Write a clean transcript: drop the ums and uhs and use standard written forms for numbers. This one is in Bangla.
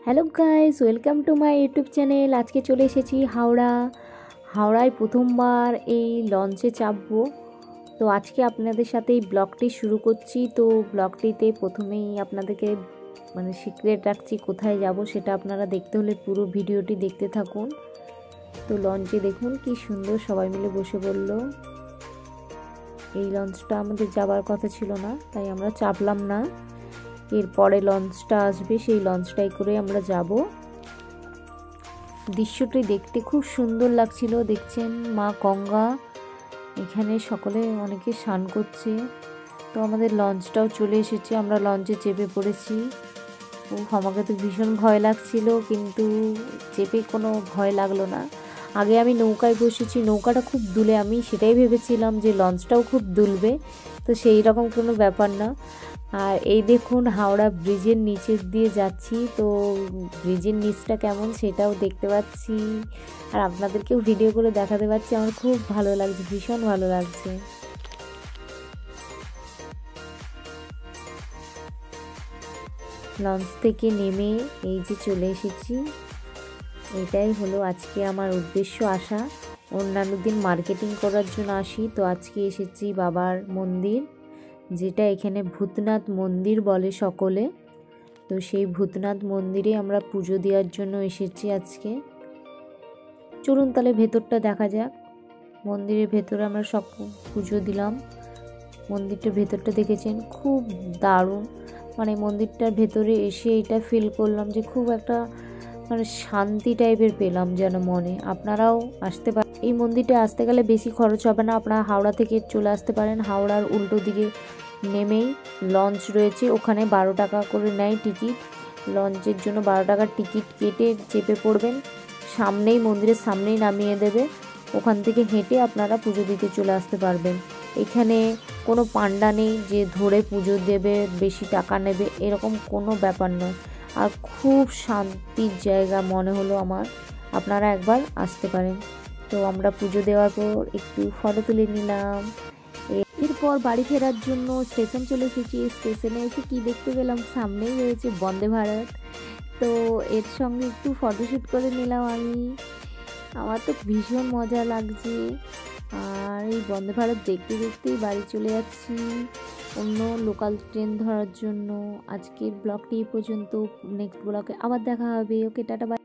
Hello guys, welcome to my YouTube channel. আজকে চলে এসেছি হাওড়ায় প্রথমবার এই লঞ্চে চাপবো। তো আজকে আপনাদের সাথে এই ব্লগটি শুরু করছি। তো ব্লগটিতে প্রথমেই আপনাদেরকে সিক্রেট রাখছি, কোথায় যাব সেটা আপনারা দেখতে হলে পুরো ভিডিওটি দেখতে থাকুন। তো লঞ্চে দেখুন কি সুন্দর সবাই মিলে বসে পড়লো। এই লঞ্চটা আমাদের যাবার কথা ছিল না, তাই আমরা চাপলাম না। এরপরে লঞ্চটা আসবে, সেই লঞ্চটাই করে আমরা যাব। দৃশ্যটি দেখতে খুব সুন্দর লাগছিল। দেখছেন মা গঙ্গা, এখানে সকলে অনেকে স্নান করছে। তো আমাদের লঞ্চটাও চলে এসেছে, আমরা লঞ্চে চেপে পড়েছি। আমাকে তো ভীষণ ভয় লাগছিল, কিন্তু চেপে কোনো ভয় লাগলো না। আগে আমি নৌকায় বসেছি, নৌকাটা খুব দুলে, আমি সেটাই ভেবেছিলাম যে লঞ্চটাও খুব দুলবে, তো সেই রকম কোনো ব্যাপার না। আর এই দেখুন হাওড়া ব্রিজের নিচের দিয়ে যাচ্ছি। তো ব্রিজের নিচটা কেমন সেটাও দেখতে পাচ্ছি, আর আপনাদেরকেও ভিডিও করে দেখাতে পাচ্ছি। আমার খুব ভালো লাগছে, ভীষণ ভালো লাগছে। লঞ্চ থেকে নেমে এই যে চলে এসেছি। এটাই হলো আজকে আমার উদ্দেশ্য আসা। অন্যান্য দিন মার্কেটিং করার জন্য আসি, তো আজকে এসেছি বাবার মন্দির, যেটা এখানে ভূতনাথ মন্দির বলে সকলে। তো সেই ভূতনাথ মন্দিরে আমরা পুজো দেওয়ার জন্য এসেছি আজকে। চলুন তাহলে ভেতরটা দেখা যাক। মন্দিরের ভেতরে আমরা সব পুজো দিলাম। মন্দিরটার ভেতরটা দেখেছেন, খুব দারুণ। মন্দিরটার ভেতরে এসে এটা ফিল করলাম যে খুব একটা শান্তি টাইপের পেলাম যেন মনে। আপনারাও আসতে পারেন এই মন্দিরটা। আসতে গেলে বেশি খরচ হবে না, আপনারা হাওড়া থেকে চলে আসতে পারেন। হাওড়ার উল্টো দিকে নেমেই লঞ্চ রয়েছে, ওখানে 12 টাকা করে নেয় টিকিট। লঞ্চের জন্য 12 টাকার টিকিট কেটে চেপে পড়বেন, সামনেই মন্দিরের সামনেই নামিয়ে দেবে। ওখান থেকে হেঁটে আপনারা পুজো দিতে চলে আসতে পারবেন। এখানে কোনো পান্ডা নেই যে ধরে পুজো দেবে, বেশি টাকা নেবে, এরকম কোনো ব্যাপার নয়। আর খুব শান্তির জায়গা মনে হলো আমার, আপনারা একবার আসতে পারেন। তো আমরা পুজো দেওয়ার পর একটু ফটো তুলে নিলাম। এরপর বাড়ি ফেরার জন্য স্টেশন চলে এসেছি। স্টেশনে এসে কি দেখতে পেলাম, সামনেই রয়েছে বন্দে ভারত। তো এর সঙ্গে একটু ফটোশ্যুট করে নিলাম আমি। আমার তো ভীষণ মজা লাগছে। আর এই বন্দে ভারত দেখতে দেখতেই বাড়ি চলে যাচ্ছি অন্য লোকাল ট্রেন ধরার জন্য। আজকের ব্লগটি এই পর্যন্ত, নেক্সট ব্লগে আবার দেখা হবে। ওকে, টাটা, বাই।